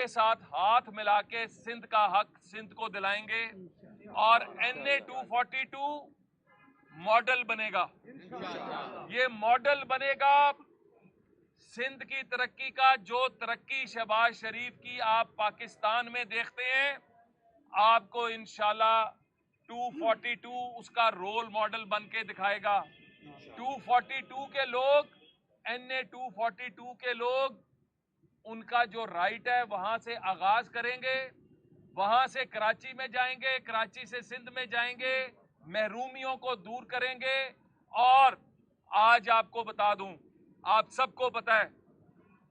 के साथ हाथ मिला के सिंध का हक सिंध को दिलाएंगे और NA 242 मॉडल बनेगा। ये मॉडल बनेगा सिंध की तरक्की का। जो तरक्की शहबाज शरीफ की आप पाकिस्तान में देखते हैं, आपको इंशाल्लाह 242 उसका रोल मॉडल बन के दिखाएगा। 242 के लोग, NA 242 के लोग, उनका जो राइट है वहां से आगाज करेंगे, वहां से कराची में जाएंगे, कराची से सिंध में जाएंगे, महरूमियों को दूर करेंगे। और आज आपको बता दूं, आप सबको पता है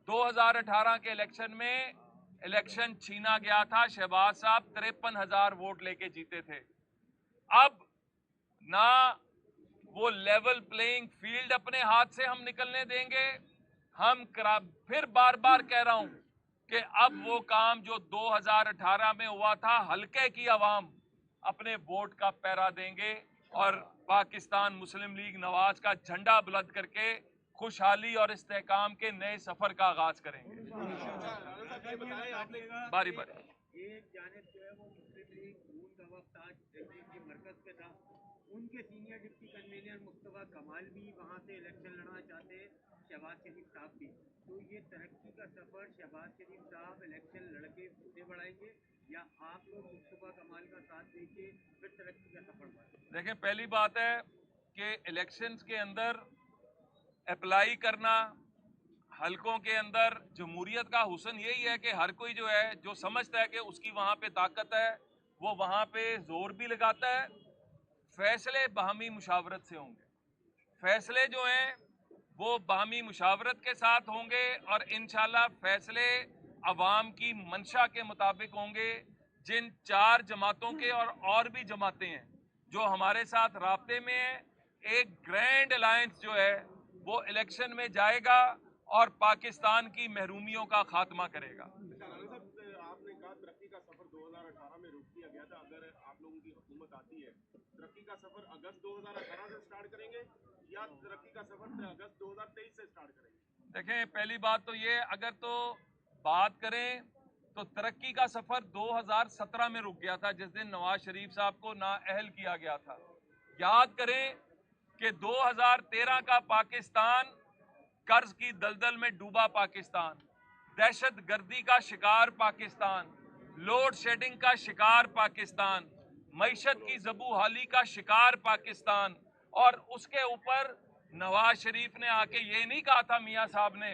2018 के इलेक्शन में इलेक्शन छीना गया था। शहबाज साहब 53,000 वोट लेके जीते थे। अब ना वो लेवल प्लेइंग फील्ड अपने हाथ से हम निकलने देंगे। हम फिर बार बार कह रहा हूं कि अब वो काम जो 2018 में हुआ था, हल्के की आवाम अपने वोट का पैरा देंगे और पाकिस्तान मुस्लिम लीग नवाज का झंडा बुलंद करके खुशहाली और इस्तेहकाम के नए सफर का आगाज करेंगे। बारी बारी। एक जानिब जो है वो मुस्लिम लीग नून का वक्त आज की मरकज पे था, उनके सीनियर डिप्टी कन्वीनर मुस्तफा कमाल भी वहाँ से इलेक्शन लड़ना चाहते हैं, शहबाज शरीफ साहब भी। तो ये तरक्की का सफर शहबाज शरीफ साहब इलेक्शन लड़के खुदे बढ़ाएंगे या आप लोग मुस्तफा कमाल का साथ देके फिर तरक्की का सफर बढ़ाएंगे? देखें, पहली बात है कि इलेक्शंस के अंदर अप्लाई करना, हलकों के अंदर जमहूरियत का हुस्न यही है कि हर कोई जो है, जो समझता है कि उसकी वहाँ पे ताकत है, वो वहाँ पे जोर भी लगाता है। फैसले बाहमी मुशावरत से होंगे। फैसले जो हैं वो बाहमी मुशावरत के साथ होंगे और इंशाल्लाह फैसले अवाम की मंशा के मुताबिक होंगे। जिन 4 जमातों के और भी जमातें हैं जो हमारे साथ राब्ते में हैं, एक ग्रैंड अलायंस जो है वो इलेक्शन में जाएगा और पाकिस्तान की महरूमियों का खात्मा करेगा। आपने कहा तरक्की का सफर 2018 में रोक दिया गया था। अगर आप लोगों की हुकूमत आती है, तरक्की का सफर अगस्त 2018 से स्टार्ट करेंगे या तरक्की का सफर अगस्त 2023 से स्टार्ट करेंगे? देखें, पहली बात तो ये, अगर तो बात करें तो तरक्की का सफर 2017 में रुक गया था, जिस दिन नवाज शरीफ साहब को नाअहल किया गया था। याद करें कि 2013 का पाकिस्तान कर्ज की दलदल में डूबा पाकिस्तान, दहशत गर्दी का शिकार पाकिस्तान, लोड शेडिंग का शिकार पाकिस्तान, मईशत की ज़बूहाली का शिकार पाकिस्तान। और उसके ऊपर नवाज शरीफ ने आके ये नहीं कहा था मियां साहब ने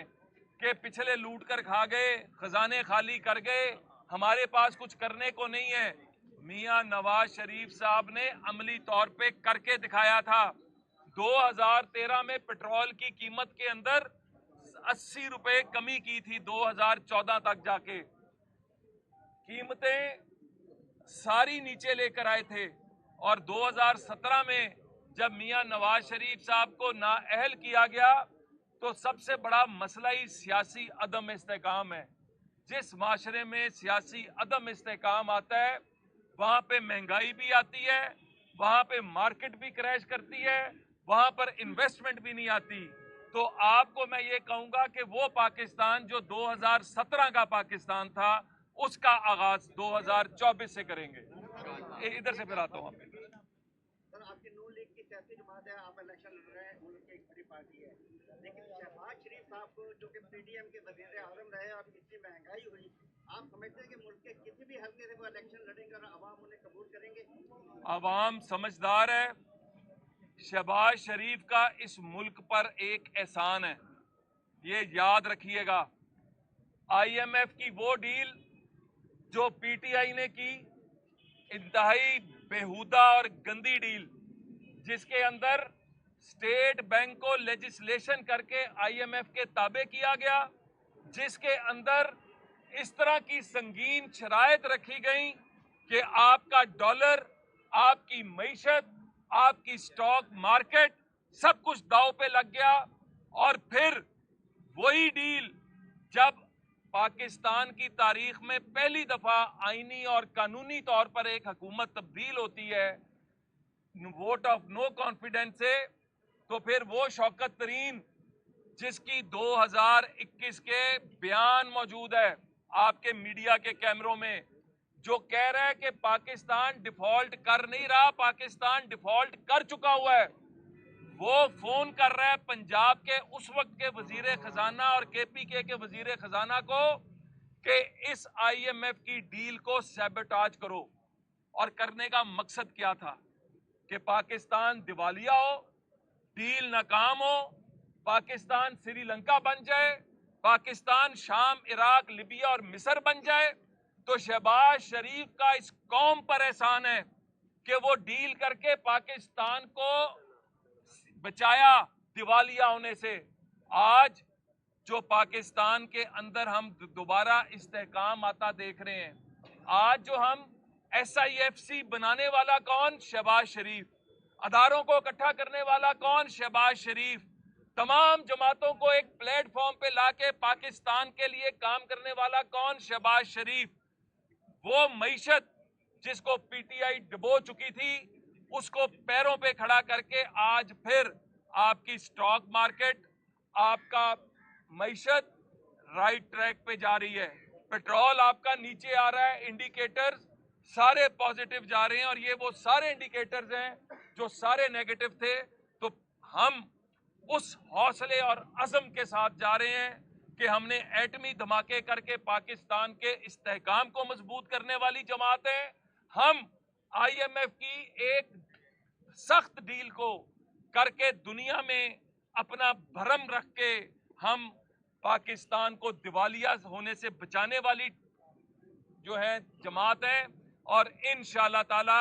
कि पिछले लूट कर खा गए, खजाने खाली कर गए, हमारे पास कुछ करने को नहीं है। मियां नवाज शरीफ साहब ने अमली तौर पे करके दिखाया था। 2013 में पेट्रोल की कीमत के अंदर 80 रुपए कमी की थी, 2014 तक जाके कीमतें सारी नीचे लेकर आए थे। और 2017 में जब मियां नवाज शरीफ साहब को नाअहल किया गया तो सबसे बड़ा मसला ही सियासी अदम इस्तेकाम है। जिस माशरे में सियासी अदम इस्तेकाम आता है, वहां पे महंगाई भी आती है, वहां पे मार्केट भी क्रैश करती है, वहां पर इन्वेस्टमेंट भी नहीं आती। तो आपको मैं ये कहूंगा कि वो पाकिस्तान जो 2017 का पाकिस्तान था, उसका आगाज 2024 से करेंगे। इधर से फिर आता हूँ आप। सर, आपकी नून लीग की सियासी जमात है, आप इलेक्शन लड़ रहे हैं, मुल्क की एक बड़ी पार्टी है, लेकिन शहबाज शरीफ साहब को जो कि PDM के वजीर आजम रहे और इतनी महंगाई हुई, आप समझते हैं कि मुल्क के किसी भी हल्के से वो इलेक्शन लड़ेंगे और अवाम उन्हें कबूल करेंगे? अवाम समझदार है। शहबाज शरीफ का इस मुल्क पर एक एहसान है, ये याद रखिएगा। IMF की वो डील जो PTI ने की, इंतहाई बेहुदा और गंदी डील, जिसके अंदर स्टेट बैंक को लेजिस्लेशन करके IMF के ताबे किया गया, जिसके अंदर इस तरह की संगीन शराइत रखी गई कि आपका डॉलर, आपकी मईशत, आपकी स्टॉक मार्केट सब कुछ दांव पे लग गया। और फिर वही डील जब पाकिस्तान की तारीख में पहली दफा आईनी और कानूनी तौर पर एक हुकूमत तब्दील होती है वोट ऑफ नो कॉन्फिडेंस से, तो फिर वो शौकत तरीन जिसकी 2021 के बयान मौजूद है, آپ کے میڈیا کے کیمروں میں جو کہہ رہا ہے کہ پاکستان ڈیفالٹ کر نہیں رہا، پاکستان ڈیفالٹ کر چکا ہوا ہے، وہ فون کر رہا ہے پنجاب کے اس وقت کے وزیر خزانہ اور کے پی کے وزیر خزانہ کو کہ اس آئی ایم ایف کی ڈیل کو سیبوٹاج کرو. اور کرنے کا مقصد کیا تھا کہ پاکستان دیوالیہ ہو، ڈیل ناکام ہو، پاکستان سری لنکا بن جائے، پاکستان شام، عراق، لیبیا اور مصر بن جائے. تو شہباز شریف کا اس قوم پر احسان ہے کہ وہ ڈیل کر کے پاکستان کو بچایا دیوالیہ ہونے سے. آج جو پاکستان کے اندر ہم دوبارہ استحکام آتا دیکھ رہے ہیں، آج جو ہم ایس آئی ایف سی بنانے والا کون؟ شہباز شریف. اداروں کو اکٹھا کرنے والا کون؟ شہباز شریف. تمام جماعتوں کو ایک پلیٹ فارم پہ لا کے پاکستان کے لیے کام کرنے والا کون؟ شہباز شریف. وہ معیشت جس کو پی ٹی آئی ڈبو چکی تھی اس کو پیروں پہ کھڑا کر کے آج پھر آپ کی سٹاک مارکیٹ، آپ کا معیشت رائٹ ٹریک پہ جا رہی ہے. پیٹرول آپ کا نیچے آ رہا ہے، انڈیکیٹرز سارے پازیٹیو جا رہے ہیں، اور یہ وہ سارے انڈیکیٹرز ہیں جو سارے نیگیٹو تھے. تو ہم اس حوصلے اور عزم کے ساتھ جا رہے ہیں کہ ہم نے ایٹمی دھماکے کر کے پاکستان کے استحکام کو مضبوط کرنے والی جماعت ہیں. ہم آئی ایم ایف کی ایک سخت ڈیل کو کر کے دنیا میں اپنا بھرم رکھ کے ہم پاکستان کو دیوالیہ ہونے سے بچانے والی جو ہے جماعت ہے. اور انشاءاللہ تعالی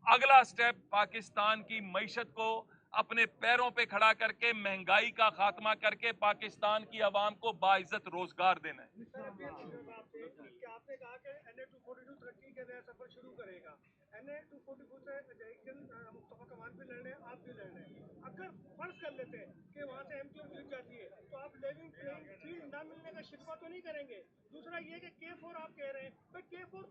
اگلا سٹیپ پاکستان کی معیشت کو اپنے پیروں پہ کھڑا کر کے مہنگائی کا خاتمہ کر کے پاکستان کی عوام کو باعزت روزگار دینا ہے. آپ نے کہا کہ NA-242 ترقی کے نیا سفر شروع کرے گا. NA-242 سے ایک دن مصطفیٰ کمال بھی لڑ رہے ہیں، آپ بھی لڑ رہے ہیں. اگر فرض کر لیتے ہیں کہ وہاں سے MQ جیت جاتی ہے تو آپ لیونگ پلینگ فیلڈ نہ ملنے کا شکوہ تو نہیں کریں گے؟ دوسرا یہ کہ K4 آپ کہہ رہے ہیں، K4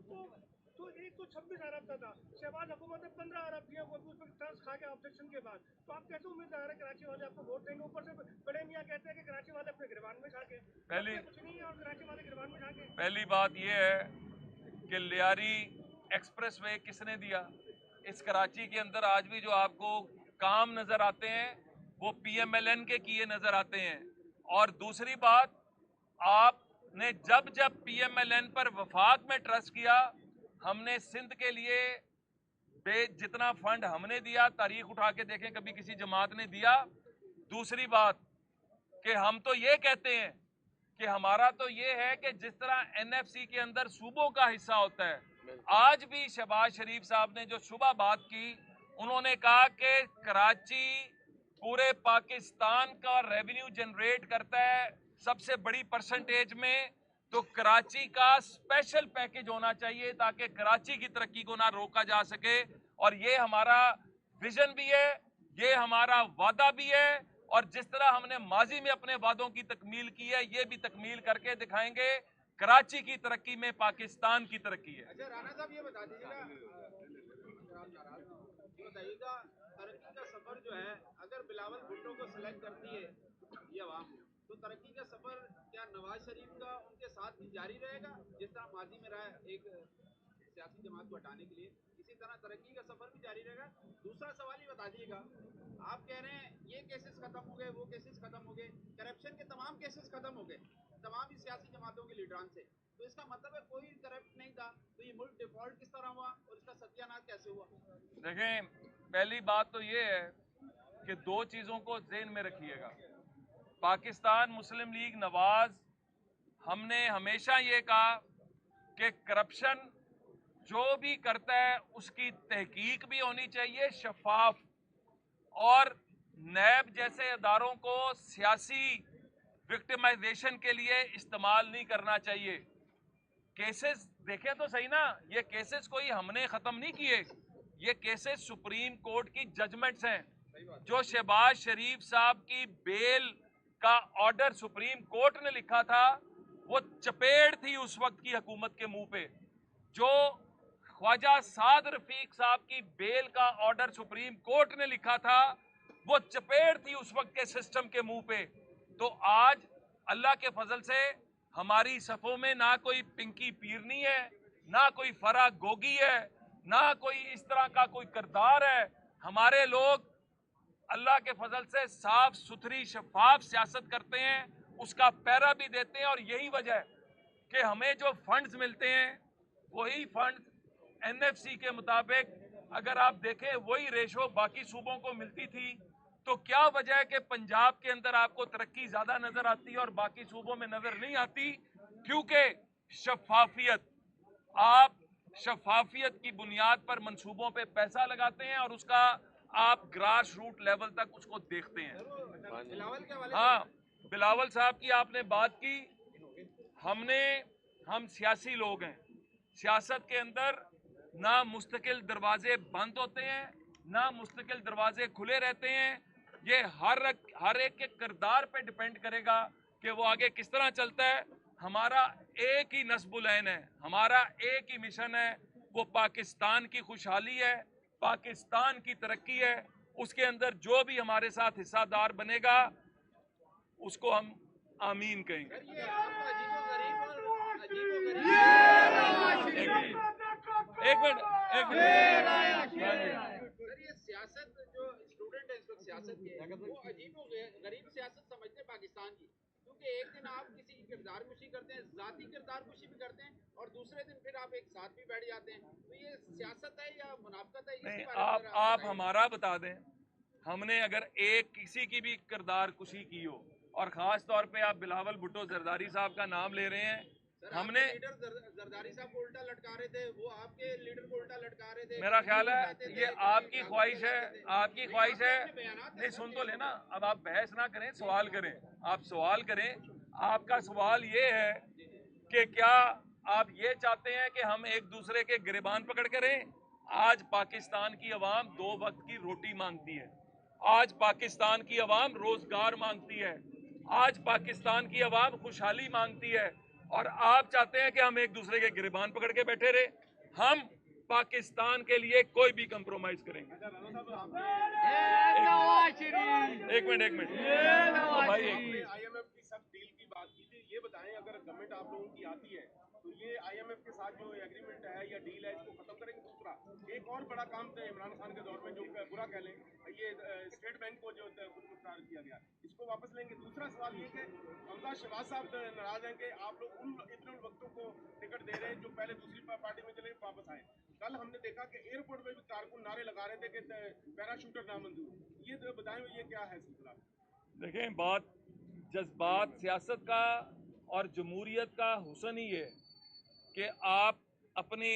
تو ایک تو 26 ارب کا تھا، شہباز حکومت نے 15 ارب دیا، وہ بھی اس پر ٹرس کھا کے آبجیکشن کے بعد. تو آپ کیسے امیدوار ہیں کراچی والے آپ کو ووٹ دیں گے؟ اوپر سے بڑے میاں کہتے ہیں کہ کراچی والے اپنے گریبان میں کھا کے کچھ نہیں ہے اور کراچی والے گریبان میں کھا کے. پہلی بات یہ ہے کہ لیاری ایکسپریس وے کس نے دیا؟ اس کراچی کے اندر آج بھی جو آپ کو کام نظر آتے ہیں وہ پی ایم ایل این کے کیے نظر آتے ہیں. اور دوسری بات، آپ نے جب پی ایم ایل این پر وفاق میں ٹرسٹ کیا، ہم نے سندھ کے لیے جتنا فنڈ ہم نے دیا، تاریخ اٹھا کے دیکھیں کبھی کسی جماعت نے دیا. دوسری بات کہ ہم تو یہ کہتے ہیں کہ ہمارا تو یہ ہے کہ جس طرح این ایف سی کے اندر صوبوں کا حصہ ہوتا ہے، آج بھی شہباز شریف صاحب نے جو صبح بات کی، انہوں نے کہا کہ کراچی پورے پاکستان کا ریونیو جنریٹ کرتا ہے سب سے بڑی پرسنٹیج میں، تو کراچی کا اسپیشل پیکج ہونا چاہیے تاکہ کراچی کی ترقی کو نہ روکا جا سکے. اور یہ ہمارا ویژن بھی ہے، یہ ہمارا وعدہ بھی ہے، اور جس طرح ہم نے ماضی میں اپنے وعدوں کی تکمیل کی ہے یہ بھی تکمیل کر کے دکھائیں گے. کراچی کی ترقی میں پاکستان کی ترقی ہے. اچھا رانا صاحب یہ بتا دیجیے گا ترقی کا سفر جو ہے اگر بلاول بھٹو کو سلیکٹ کرتی ہے یہ عوام تو ترقی کا سفر کیا نواز شریف کا ان کے ساتھ بھی جاری رہے گا جس طرح ماضی میں رہا ایک سیاسی جماعت کو ہٹانے کے لیے، اسی طرح ترقی کا سفر بھی جاری رہے گا؟ دوسرا سوال یہ بتا دیجیے گا، آپ کہہ رہے ہیں یہ کیسز ختم ہو گئے، وہ کیسز ختم ہو گئے، کرپشن کے تمام کیسز ختم ہو گئے تمام ہی سیاسی جماعتوں کے لیڈران سے، تو اس کا مطلب ہے کوئی کرپٹ نہیں تھا، تو یہ ملک ڈیفالٹ کس طرح ہوا اور اس کا ستیہ ناش کیسے ہوا؟ دیکھیں، پہلی بات تو یہ ہے کہ دو چیزوں کو ذہن میں رکھیے گا. پاکستان مسلم لیگ نواز ہم نے ہمیشہ یہ کہا کہ کرپشن جو بھی کرتا ہے اس کی تحقیق بھی ہونی چاہیے، شفاف، اور نیب جیسے اداروں کو سیاسی وکٹمائزیشن کے لیے استعمال نہیں کرنا چاہیے. کیسز دیکھیں تو صحیح نا، یہ کیسز کوئی ہم نے ختم نہیں کیے، یہ کیسز سپریم کورٹ کی ججمنٹس ہیں. جو شہباز شریف صاحب کی بیل کا آرڈر سپریم کورٹ نے لکھا تھا وہ چپیڑ تھی اس وقت کی حکومت کے منہ پہ. جو خواجہ سعد رفیق صاحب کی بیل کا آرڈر سپریم کورٹ نے لکھا تھا وہ چپیڑ تھی اس وقت کے سسٹم کے منہ پہ. تو آج اللہ کے فضل سے हमारी सफ़ों में ना कोई पिंकी पीरनी है, ना कोई फरा गोगी है, ना कोई इस तरह का कोई किरदार है। हमारे लोग अल्लाह के फजल से साफ सुथरी शफाफ सियासत करते हैं, उसका पैरा भी देते हैं। और यही वजह है कि हमें जो फंड्स मिलते हैं वही फंड्स एनएफसी के मुताबिक अगर आप देखें वही रेशो बाकी सूबों को मिलती थी। तो क्या वजह है कि पंजाब के अंदर आपको तरक्की ज्यादा नजर आती है और बाकी सूबों में नजर नहीं आती? क्योंकि शफाफियत, आप शफाफियत की बुनियाद पर मंसूबों पे पैसा लगाते हैं और उसका आप ग्रास रूट लेवल तक उसको देखते हैं। हाँ, बिलावल साहब की आपने बात की। हम सियासी लोग हैं, सियासत के अंदर ना मुस्तकिल दरवाजे बंद होते हैं ना मुस्तकिल दरवाजे खुले रहते हैं। ये हर एक के किरदार पे डिपेंड करेगा कि वो आगे किस तरह चलता है। हमारा एक ही नस्बुलैन है, हमारा एक ही मिशन है, वो पाकिस्तान की खुशहाली है, पाकिस्तान की तरक्की है। उसके अंदर जो भी हमारे साथ हिस्सादार बनेगा उसको हम आमीन कहेंगे। एक मिनट सर, ये सियासत जो स्टूडेंट है इस वक्त सियासत के, वो अजीब और गरीब सियासत समझते हैं पाकिस्तान की। क्योंकि एक दिन आप किसी की किरदार कुशी करते हैं, जाती किरदार कुशी भी करते हैं, और दूसरे दिन फिर आप एक साथ भी बैठ जाते हैं। तो ये सियासत है या मुनाफकत है? नहीं, आप हमारा बता दें। हमने अगर किसी की भी किरदार कुशी की हो, और खास तौर पे आप बिलावल भुट्टो जरदारी साहब का नाम ले रहे हैं, हमने लीडर जरदारी साहब को उल्टा लटका रहे थे, वो आपके लीडर को उल्टा लटका रहे थे। मेरा ख्याल है ये आपकी ख्वाहिश है, आपकी ख्वाहिश है। नहीं, सुन तो लेना। अब आप बहस ना करें, सवाल करें। आप सवाल करें। आपका सवाल ये है कि क्या आप ये चाहते हैं कि हम एक दूसरे के गिरबान पकड़ करें? आज पाकिस्तान की अवाम 2 वक्त की रोटी मांगती है, आज पाकिस्तान की अवाम रोजगार मांगती है, आज पाकिस्तान की अवाम खुशहाली मांगती है, और आप चाहते हैं कि हम एक दूसरे के गिरबान पकड़ के बैठे रहे। हम पाकिस्तान के लिए कोई भी कंप्रोमाइज करेंगे। एक मिनट तो भाई, आईएमएफ की सब डील की बात की थी, ये बताएं अगर गवर्नमेंट आप लोगों की आती है तो ये आईएमएफ के साथ जो एग्रीमेंट है या डील है इसको खत्म करेंगे। दूसरा एक और बड़ा काम था इमरान खान के दौर में, जो बुरा कह लें, ये स्टेट बैंक को जो मुख्तार किया गया, इसको वापस लेंगे। दूसरा सवाल ये कि हमजा शहबाज साहब नाराज हैं कि आप लोग इतने वक्तों को टिकट दे रहे हैं जो पहले दूसरी पार्टी में चले वापस आए। कल हमने देखा कि एयरपोर्ट में भी कारकुन नारे लगा रहे थे कि पैराशूटर नामंजूर। ये तो बताएं ये क्या है सिलसिला? देखें, बात जज्बात, सियासत का और जमहूरियत का हुस्न ही है कि आप अपने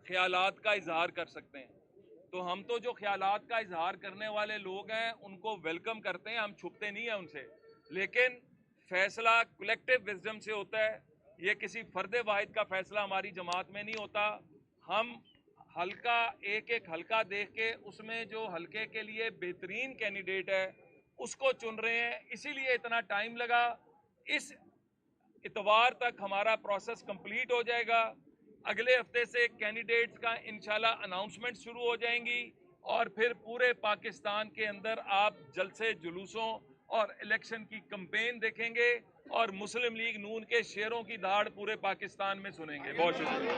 ख्यालात का इजहार कर सकते हैं। तो हम तो जो ख्यालात का इजहार करने वाले लोग हैं उनको वेलकम करते हैं, हम छुपते नहीं हैं उनसे। लेकिन फैसला कलेक्टिव विजडम से होता है, ये किसी फर्द वाहिद का फैसला हमारी जमात में नहीं होता। हम हल्का एक हल्का देख के उसमें जो हल्के के लिए बेहतरीन कैंडिडेट है उसको चुन रहे हैं, इसीलिए इतना टाइम लगा। इस इतवार तक हमारा प्रोसेस कंप्लीट हो जाएगा। अगले हफ्ते से कैंडिडेट्स का इंशाल्लाह अनाउंसमेंट शुरू हो जाएंगी, और फिर पूरे पाकिस्तान के अंदर आप जलसे जुलूसों और इलेक्शन की कैंपेन देखेंगे, और मुस्लिम लीग नून के शेरों की दाढ़ पूरे पाकिस्तान में सुनेंगे। बहुत शुक्रिया।